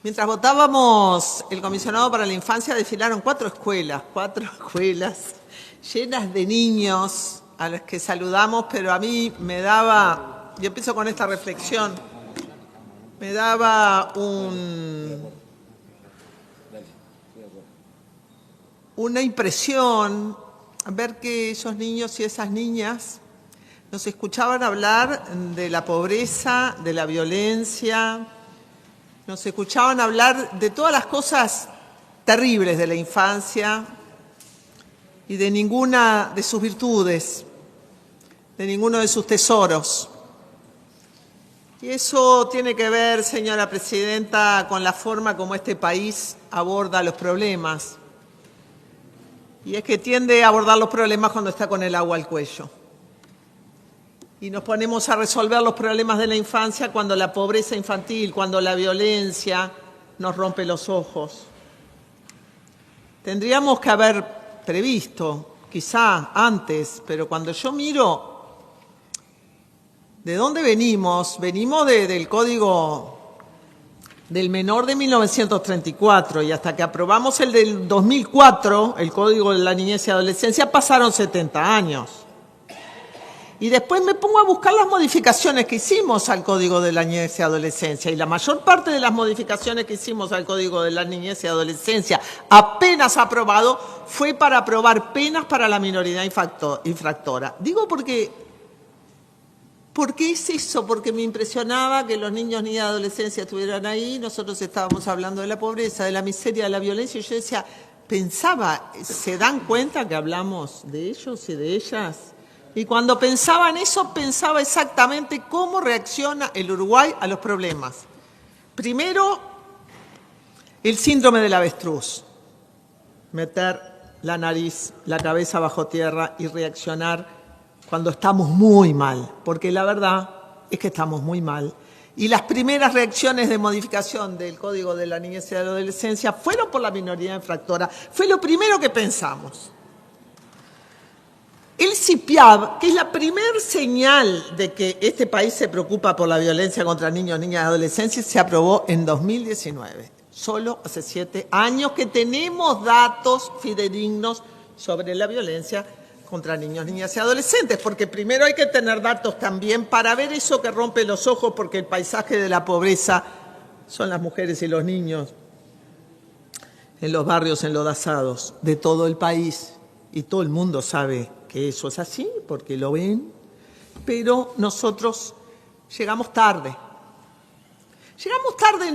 Mientras votábamos, el comisionado para la infancia desfilaron cuatro escuelas llenas de niños a los que saludamos, pero a mí me daba, yo empiezo con esta reflexión, me daba una impresión ver que esos niños y esas niñas nos escuchaban hablar de la pobreza, de la violencia, nos escuchaban hablar de todas las cosas terribles de la infancia y de ninguna de sus virtudes, de ninguno de sus tesoros. Y eso tiene que ver, señora presidenta, con la forma como este país aborda los problemas. Y es que tiende a abordar los problemas cuando está con el agua al cuello. Y nos ponemos a resolver los problemas de la infancia cuando la pobreza infantil, cuando la violencia nos rompe los ojos. Tendríamos que haber previsto, quizá antes, pero cuando yo miro de dónde venimos del Código del Menor de 1934 y hasta que aprobamos el del 2004, el Código de la Niñez y Adolescencia, pasaron 70 años. Y después me pongo a buscar las modificaciones que hicimos al Código de la Niñez y Adolescencia. Y la mayor parte de las modificaciones que hicimos al Código de la Niñez y Adolescencia, apenas aprobado, fue para aprobar penas para la minoridad infractora. Digo ¿por qué es eso? Porque me impresionaba que los niños ni de adolescencia estuvieran ahí. Nosotros estábamos hablando de la pobreza, de la miseria, de la violencia. Y yo decía, pensaba, ¿se dan cuenta que hablamos de ellos y de ellas? Y cuando pensaba en eso, pensaba exactamente cómo reacciona el Uruguay a los problemas. Primero, el síndrome del avestruz. Meter la nariz, la cabeza bajo tierra y reaccionar cuando estamos muy mal. Porque la verdad es que estamos muy mal. Y las primeras reacciones de modificación del Código de la Niñez y de la Adolescencia fueron por la minoría infractora. Fue lo primero que pensamos. El CIPIAB, que es la primer señal de que este país se preocupa por la violencia contra niños, niñas y adolescentes, se aprobó en 2019. Solo hace 7 años que tenemos datos fidedignos sobre la violencia contra niños, niñas y adolescentes, porque primero hay que tener datos también para ver eso que rompe los ojos, porque el paisaje de la pobreza son las mujeres y los niños en los barrios enlodazados de todo el país, y todo el mundo sabe que eso es así, porque lo ven, pero nosotros llegamos tarde. Llegamos tarde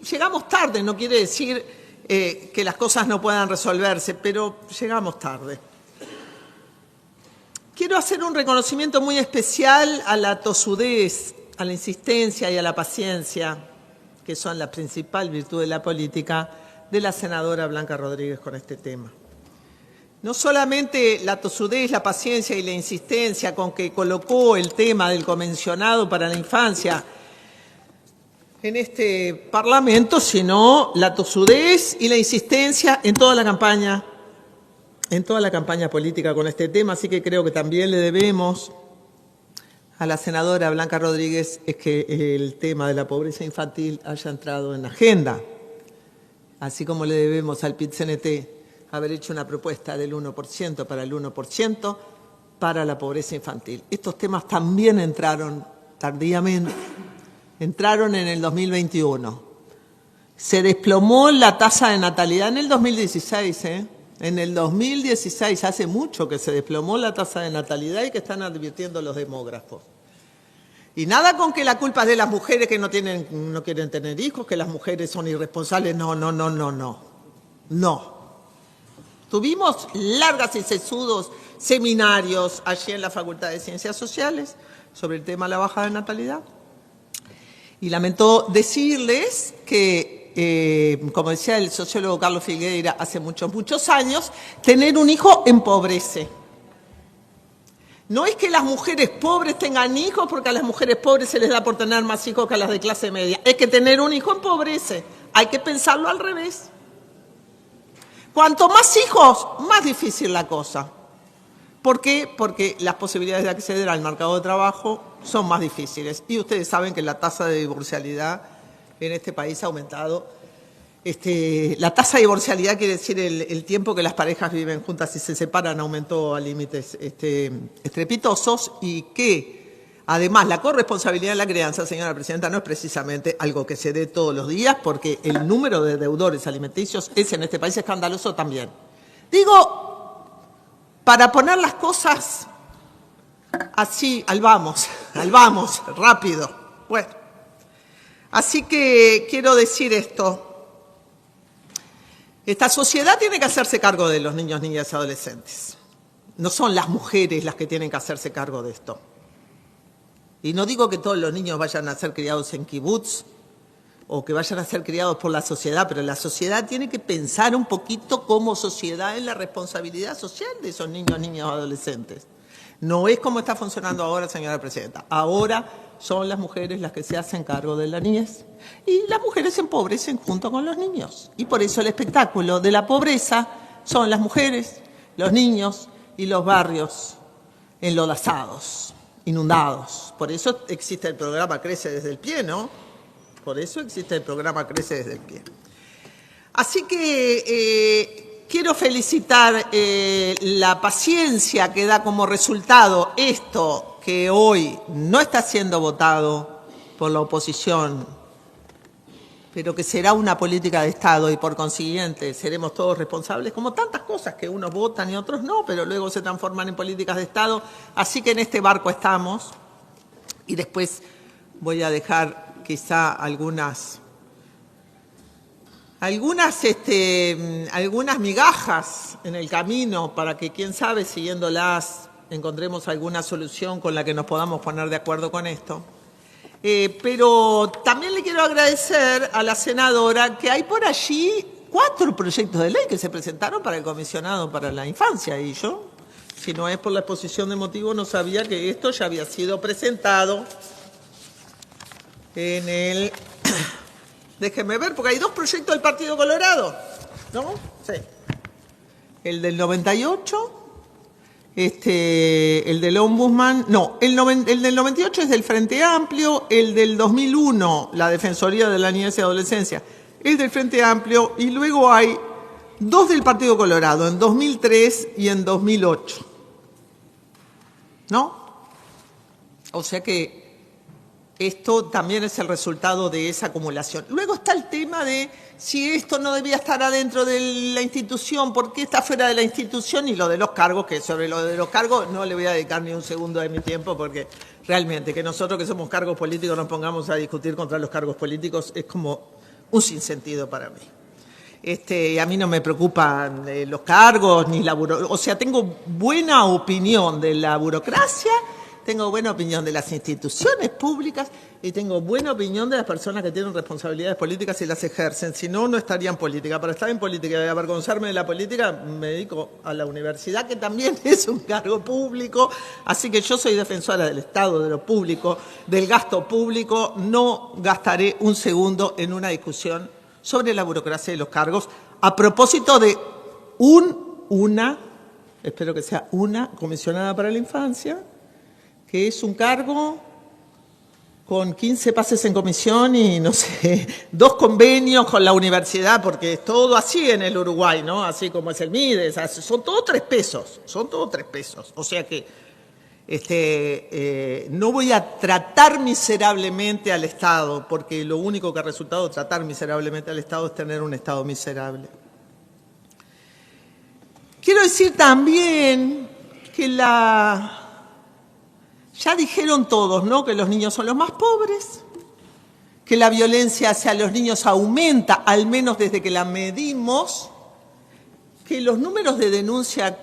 llegamos tarde, no quiere decir que las cosas no puedan resolverse, pero llegamos tarde. Quiero hacer un reconocimiento muy especial a la tosudez, a la insistencia y a la paciencia, que son la principal virtud de la política, de la senadora Blanca Rodríguez con este tema. No solamente la tosudez, la paciencia y la insistencia con que colocó el tema del comisionado para la infancia en este Parlamento, sino la tosudez y la insistencia en toda la campaña política con este tema. Así que creo que también le debemos a la senadora Blanca Rodríguez es que el tema de la pobreza infantil haya entrado en la agenda, así como le debemos al PIT-CNT haber hecho una propuesta del 1% para el 1% para la pobreza infantil. Estos temas también entraron tardíamente, entraron en el 2021. Se desplomó la tasa de natalidad en el 2016, En el 2016, hace mucho que se desplomó la tasa de natalidad y que están advirtiendo los demógrafos. Y nada con que la culpa es de las mujeres que no quieren tener hijos, que las mujeres son irresponsables. No. Tuvimos largas y sesudos seminarios allí en la Facultad de Ciencias Sociales sobre el tema de la baja de natalidad. Y lamento decirles que, como decía el sociólogo Carlos Figueira hace muchos años, tener un hijo empobrece. No es que las mujeres pobres tengan hijos porque a las mujeres pobres se les da por tener más hijos que a las de clase media. Es que tener un hijo empobrece. Hay que pensarlo al revés. Cuanto más hijos, más difícil la cosa. ¿Por qué? Porque las posibilidades de acceder al mercado de trabajo son más difíciles. Y ustedes saben que la tasa de divorcialidad en este país ha aumentado. La tasa de divorcialidad, quiere decir el tiempo que las parejas viven juntas y se separan, aumentó a límites estrepitosos, y que además la corresponsabilidad en la crianza, señora presidenta, no es precisamente algo que se dé todos los días, porque el número de deudores alimenticios es en este país escandaloso también. Digo, para poner las cosas así, al vamos, rápido. Bueno, así que quiero decir esto. Esta sociedad tiene que hacerse cargo de los niños, niñas y adolescentes. No son las mujeres las que tienen que hacerse cargo de esto. Y no digo que todos los niños vayan a ser criados en kibutz o que vayan a ser criados por la sociedad, pero la sociedad tiene que pensar un poquito como sociedad en la responsabilidad social de esos niños, niñas y adolescentes. No es como está funcionando ahora, señora presidenta. Ahora son las mujeres las que se hacen cargo de la niñez y las mujeres se empobrecen junto con los niños. Y por eso el espectáculo de la pobreza son las mujeres, los niños y los barrios enlodazados, inundados. Por eso existe el programa Crece desde el Pie, ¿no? Por eso existe el programa Crece desde el Pie. Así que quiero felicitar la paciencia que da como resultado esto que hoy no está siendo votado por la oposición, pero que será una política de Estado y por consiguiente seremos todos responsables, como tantas cosas que unos votan y otros no, pero luego se transforman en políticas de Estado. Así que en este barco estamos y después voy a dejar quizá algunas migajas en el camino para que, quién sabe, siguiéndolas, encontremos alguna solución con la que nos podamos poner de acuerdo con esto. Pero también le quiero agradecer a la senadora que hay por allí 4 proyectos de ley que se presentaron para el comisionado para la infancia. Y yo, si no es por la exposición de motivos, no sabía que esto ya había sido presentado en el... Déjenme ver, porque hay 2 proyectos del Partido Colorado, ¿no? Sí. El del 98, el del Ombudsman, no, el del 98 es del Frente Amplio, el del 2001, la Defensoría de la Niñez y Adolescencia, el del Frente Amplio, y luego hay 2 del Partido Colorado, en 2003 y en 2008, ¿no? O sea que esto también es el resultado de esa acumulación. Luego está el tema de si esto no debía estar adentro de la institución, por qué está fuera de la institución, y lo de los cargos, que sobre lo de los cargos no le voy a dedicar ni un segundo de mi tiempo, porque realmente que nosotros que somos cargos políticos nos pongamos a discutir contra los cargos políticos es como un sinsentido para mí. Y a mí no me preocupan los cargos ni la burocracia. O sea, tengo buena opinión de la burocracia, tengo buena opinión de las instituciones públicas y tengo buena opinión de las personas que tienen responsabilidades políticas y las ejercen. Si no, no estaría en política. Para estar en política y avergonzarme de la política, me dedico a la universidad, que también es un cargo público. Así que yo soy defensora del Estado, de lo público, del gasto público. No gastaré un segundo en una discusión sobre la burocracia y los cargos, a propósito de espero que sea una comisionada para la infancia, que es un cargo con 15 pases en comisión y, no sé, 2 convenios con la universidad, porque es todo así en el Uruguay, ¿no? Así como es el MIDES, son todos 3 pesos, O sea que no voy a tratar miserablemente al Estado, porque lo único que ha resultado tratar miserablemente al Estado es tener un Estado miserable. Quiero decir también que ya dijeron todos, ¿no?, que los niños son los más pobres, que la violencia hacia los niños aumenta, al menos desde que la medimos, que los números de denuncia,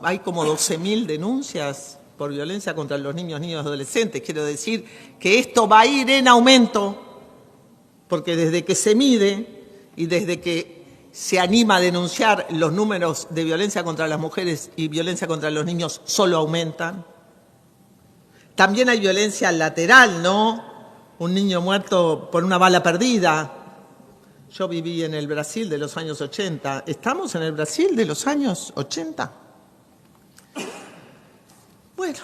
hay como 12.000 denuncias por violencia contra los niños, niñas y adolescentes. Quiero decir que esto va a ir en aumento, porque desde que se mide y desde que se anima a denunciar, los números de violencia contra las mujeres y violencia contra los niños solo aumentan. También hay violencia lateral, ¿no? Un niño muerto por una bala perdida. Yo viví en el Brasil de los años 80. ¿Estamos en el Brasil de los años 80? Bueno,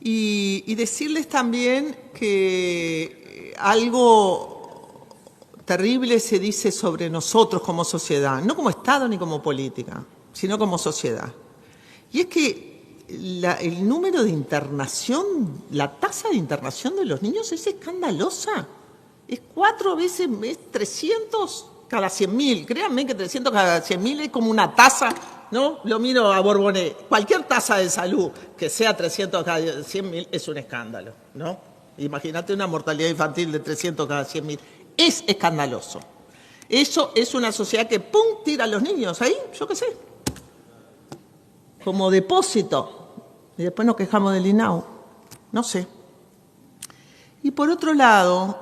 y decirles también que algo terrible se dice sobre nosotros como sociedad, no como Estado ni como política, sino como sociedad. Y es que el número de internación, la tasa de internación de los niños es escandalosa. Es 4 veces, es 300 cada 100.000. Créanme que 300 cada 100.000 es como una tasa, ¿no? Lo miro a Borboné. Cualquier tasa de salud que sea 300 cada 100.000 es un escándalo, ¿no? Imagínate una mortalidad infantil de 300 cada 100.000. Es escandaloso. Eso es una sociedad que, ¡pum!, tira a los niños ahí, yo qué sé, como depósito. Y después nos quejamos del INAU. No sé. Y por otro lado,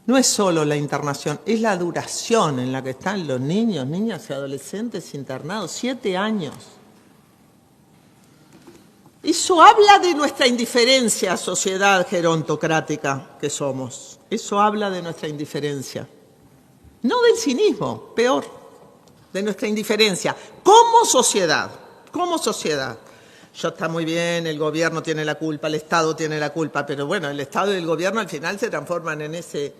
no es solo la internación, es la duración en la que están los niños, niñas y adolescentes internados, 7 años. Eso habla de nuestra indiferencia, sociedad gerontocrática que somos. Eso habla de nuestra indiferencia. No del cinismo, peor, de nuestra indiferencia. Como sociedad, como sociedad. Está muy bien, el gobierno tiene la culpa, el Estado tiene la culpa, pero bueno, el Estado y el gobierno al final se transforman en ese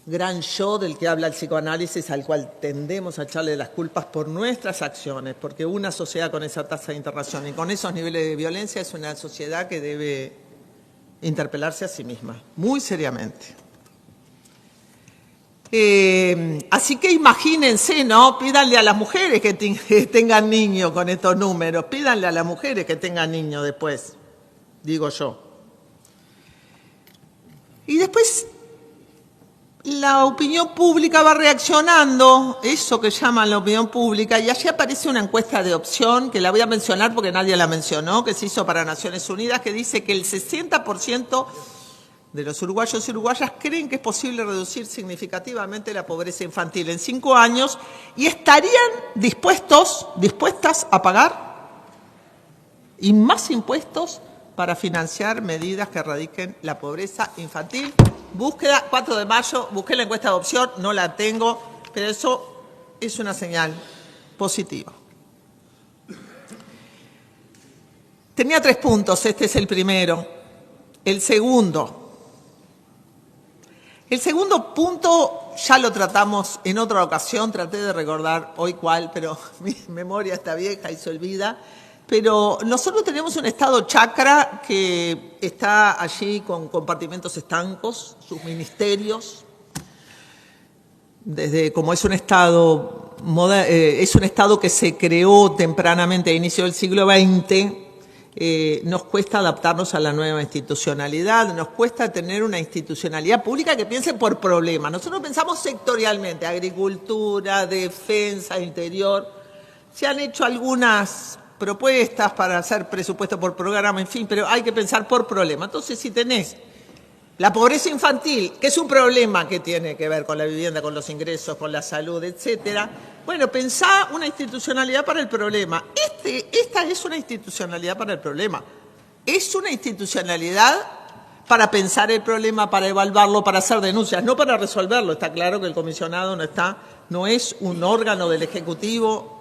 gran yo del que habla el psicoanálisis, al cual tendemos a echarle las culpas por nuestras acciones, porque una sociedad con esa tasa de internación y con esos niveles de violencia es una sociedad que debe interpelarse a sí misma, muy seriamente. Así que imagínense, ¿no? Pídanle a las mujeres que tengan niños con estos números, pídanle a las mujeres que tengan niños después, digo yo. Y después la opinión pública va reaccionando, eso que llaman la opinión pública, y allí aparece una encuesta de opción, que la voy a mencionar porque nadie la mencionó, que se hizo para Naciones Unidas, que dice que el 60% de los uruguayos y uruguayas creen que es posible reducir significativamente la pobreza infantil en 5 años y estarían dispuestas a pagar y más impuestos para financiar medidas que erradiquen la pobreza infantil. Búsqueda, 4 de mayo, busqué la encuesta de opción, no la tengo, pero eso es una señal positiva. Tenía 3 puntos, este es el primero. El segundo punto ya lo tratamos en otra ocasión, traté de recordar hoy cuál, pero mi memoria está vieja y se olvida. Pero nosotros tenemos un estado chacra que está allí con compartimentos estancos, sus ministerios, desde como es un estado que se creó tempranamente a inicio del siglo XX. Nos cuesta adaptarnos a la nueva institucionalidad, nos cuesta tener una institucionalidad pública que piense por problemas. Nosotros pensamos sectorialmente, agricultura, defensa, interior. Se han hecho algunas propuestas para hacer presupuesto por programa, en fin, pero hay que pensar por problema. Entonces, si tenés la pobreza infantil, que es un problema que tiene que ver con la vivienda, con los ingresos, con la salud, etcétera, bueno, pensá una institucionalidad para el problema. Esta es una institucionalidad para el problema. Es una institucionalidad para pensar el problema, para evaluarlo, para hacer denuncias, no para resolverlo. Está claro que el comisionado no es un órgano del Ejecutivo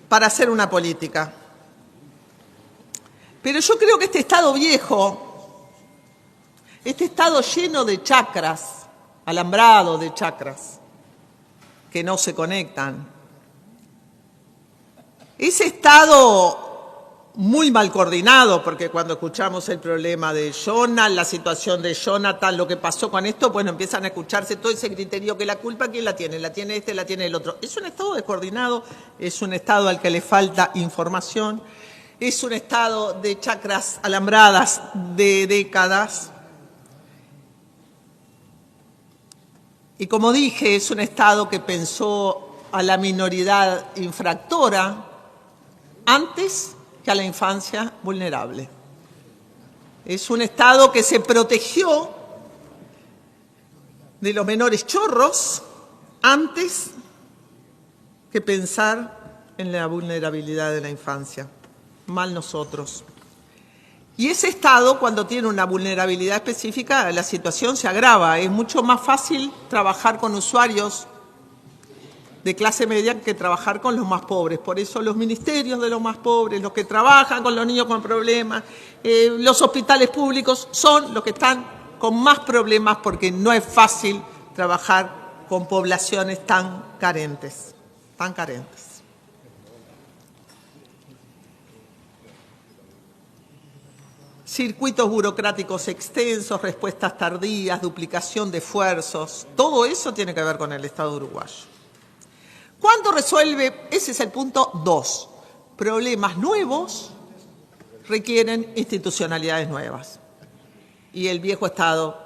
para hacer una política. Pero yo creo que este Estado viejo, este Estado lleno de chacras, alambrado de chacras, que no se conectan, ese Estado muy mal coordinado, porque cuando escuchamos el problema de Jonathan, la situación de Jonathan, lo que pasó con esto, bueno, empiezan a escucharse todo ese criterio que la culpa, ¿quién la tiene? La tiene este, la tiene el otro. Es un Estado descoordinado, es un Estado al que le falta información, es un Estado de chacras alambradas de décadas. Y como dije, es un Estado que pensó a la minoridad infractora antes que a la infancia vulnerable. Es un Estado que se protegió de los menores chorros antes que pensar en la vulnerabilidad de la infancia. Mal nosotros. Y ese Estado, cuando tiene una vulnerabilidad específica, la situación se agrava. Es mucho más fácil trabajar con usuarios de clase media que trabajar con los más pobres. Por eso los ministerios de los más pobres, los que trabajan con los niños con problemas, los hospitales públicos son los que están con más problemas porque no es fácil trabajar con poblaciones tan carentes, tan carentes. Circuitos burocráticos extensos, respuestas tardías, duplicación de esfuerzos, todo eso tiene que ver con el Estado uruguayo. ¿Cuándo resuelve? Ese es el punto 2. Problemas nuevos requieren institucionalidades nuevas. Y el viejo Estado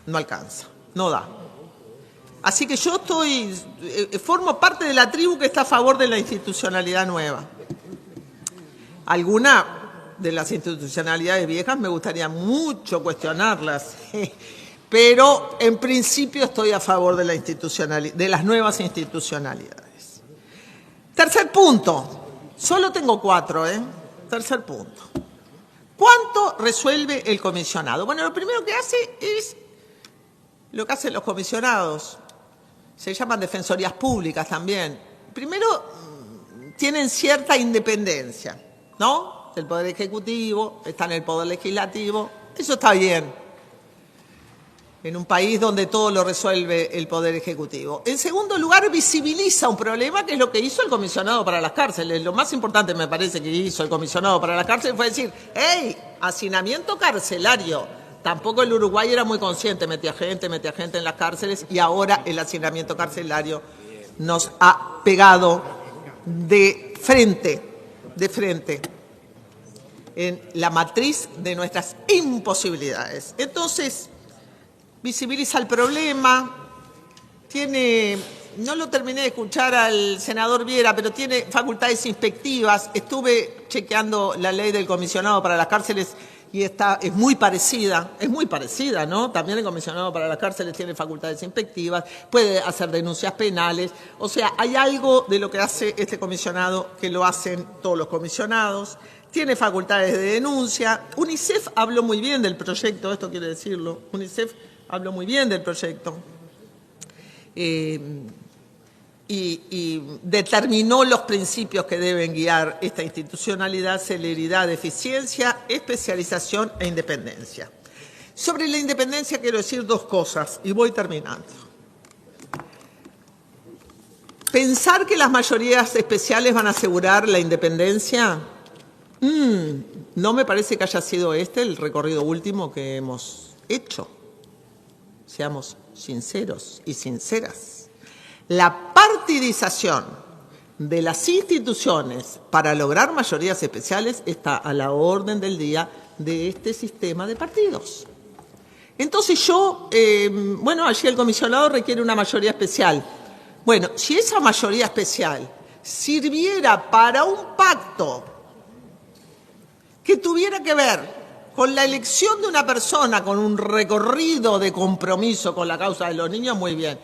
no alcanza, no da. Así que yo formo parte de la tribu que está a favor de la institucionalidad nueva. Alguna de las institucionalidades viejas me gustaría mucho cuestionarlas, pero en principio estoy a favor de las nuevas institucionalidades. Tercer punto, solo tengo 4, Tercer punto. ¿Cuánto resuelve el comisionado? Bueno, lo primero que hace es lo que hacen los comisionados. Se llaman defensorías públicas también. Primero, tienen cierta independencia, ¿no? El Poder Ejecutivo, está en el Poder Legislativo, eso está bien, en un país donde todo lo resuelve el Poder Ejecutivo. En segundo lugar, visibiliza un problema que es lo que hizo el comisionado para las cárceles. Lo más importante me parece que hizo el comisionado para las cárceles fue decir, ¡hey! Hacinamiento carcelario. Tampoco el Uruguay era muy consciente, metía gente en las cárceles y ahora el hacinamiento carcelario nos ha pegado de frente en la matriz de nuestras imposibilidades. Entonces, visibiliza el problema, no lo terminé de escuchar al senador Viera, pero tiene facultades inspectivas. Estuve chequeando la ley del comisionado para las cárceles y es muy parecida, ¿no? También el comisionado para las cárceles tiene facultades inspectivas, puede hacer denuncias penales. O sea, hay algo de lo que hace este comisionado que lo hacen todos los comisionados. Tiene facultades de denuncia. UNICEF habló muy bien del proyecto, esto quiere decirlo. UNICEF habló muy bien del proyecto y determinó los principios que deben guiar esta institucionalidad: celeridad, eficiencia, especialización e independencia. Sobre la independencia quiero decir 2 cosas y voy terminando. Pensar que las mayorías especiales van a asegurar la independencia, no me parece que haya sido el recorrido último que hemos hecho. Seamos sinceros y sinceras. La partidización de las instituciones para lograr mayorías especiales está a la orden del día de este sistema de partidos. Entonces allí el comisionado requiere una mayoría especial. Bueno, si esa mayoría especial sirviera para un pacto que tuviera que ver con la elección de una persona con un recorrido de compromiso con la causa de los niños, muy bien.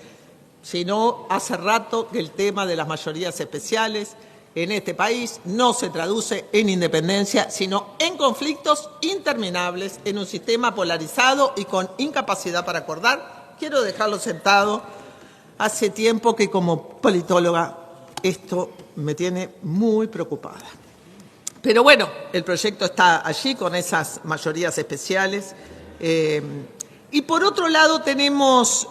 Si no, hace rato que el tema de las mayorías especiales en este país no se traduce en independencia, sino en conflictos interminables, en un sistema polarizado y con incapacidad para acordar. Quiero dejarlo sentado. Hace tiempo que como politóloga esto me tiene muy preocupada. Pero bueno, el proyecto está allí con esas mayorías especiales. Y por otro lado tenemos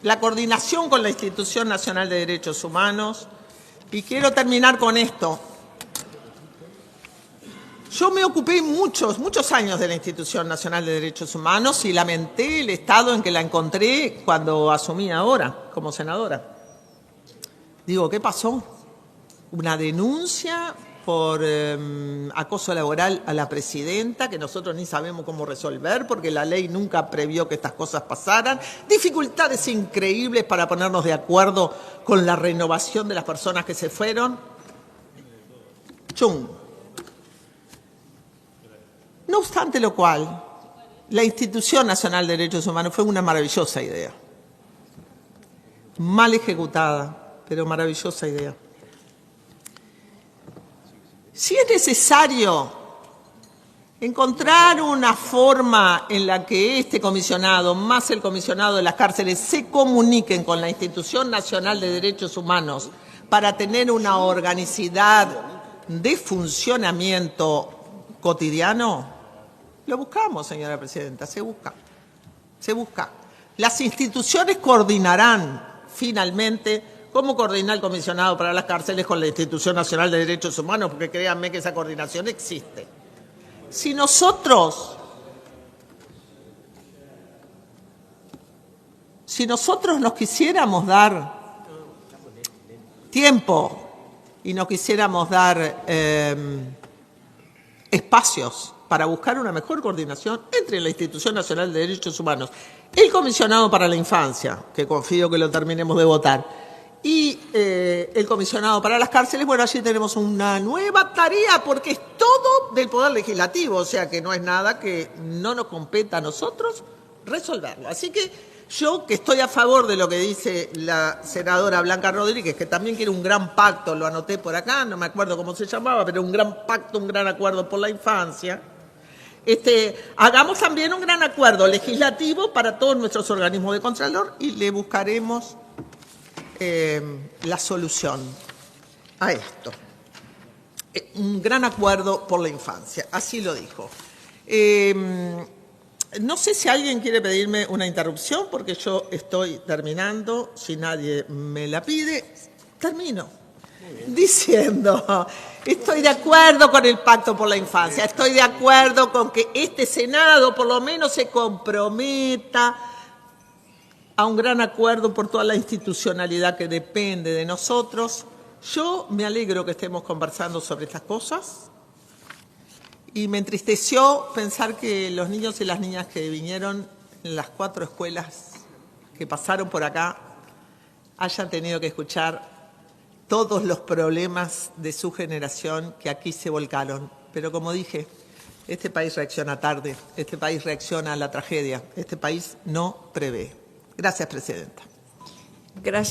la coordinación con la Institución Nacional de Derechos Humanos. Y quiero terminar con esto. Yo me ocupé muchos años de la Institución Nacional de Derechos Humanos y lamenté el estado en que la encontré cuando asumí ahora como senadora. Digo, ¿qué pasó? Una denuncia por acoso laboral a la presidenta, que nosotros ni sabemos cómo resolver porque la ley nunca previó que estas cosas pasaran. Dificultades increíbles para ponernos de acuerdo con la renovación de las personas que se fueron. ¡Chum! No obstante lo cual, la Institución Nacional de Derechos Humanos fue una maravillosa idea. Mal ejecutada, pero maravillosa idea. Si es necesario encontrar una forma en la que este comisionado, más el comisionado de las cárceles, se comuniquen con la Institución Nacional de Derechos Humanos para tener una organicidad de funcionamiento cotidiano, lo buscamos, señora presidenta, se busca. Se busca. Las instituciones coordinarán finalmente cómo coordinar el comisionado para las cárceles con la Institución Nacional de Derechos Humanos, porque créanme que esa coordinación existe. Si nosotros nos quisiéramos dar tiempo y nos quisiéramos dar espacios para buscar una mejor coordinación entre la Institución Nacional de Derechos Humanos, el Comisionado para la Infancia, que confío que lo terminemos de votar, y el Comisionado para las Cárceles, bueno, allí tenemos una nueva tarea, porque es todo del Poder Legislativo, o sea que no es nada que no nos competa a nosotros resolverlo. Así que yo, que estoy a favor de lo que dice la senadora Blanca Rodríguez, que también quiere un gran pacto, lo anoté por acá, no me acuerdo cómo se llamaba, pero un gran pacto, un gran acuerdo por la infancia, hagamos también un gran acuerdo legislativo para todos nuestros organismos de contralor y le buscaremos la solución a esto. Un gran acuerdo por la infancia, así lo dijo. No sé si alguien quiere pedirme una interrupción, porque yo estoy terminando, si nadie me la pide, termino diciendo, estoy de acuerdo con el Pacto por la Infancia, estoy de acuerdo con que este Senado por lo menos se comprometa a un gran acuerdo por toda la institucionalidad que depende de nosotros. Yo me alegro que estemos conversando sobre estas cosas y me entristeció pensar que los niños y las niñas que vinieron en las 4 escuelas que pasaron por acá hayan tenido que escuchar todos los problemas de su generación que aquí se volcaron. Pero como dije, este país reacciona tarde, este país reacciona a la tragedia, este país no prevé. Gracias, presidenta. Gracias.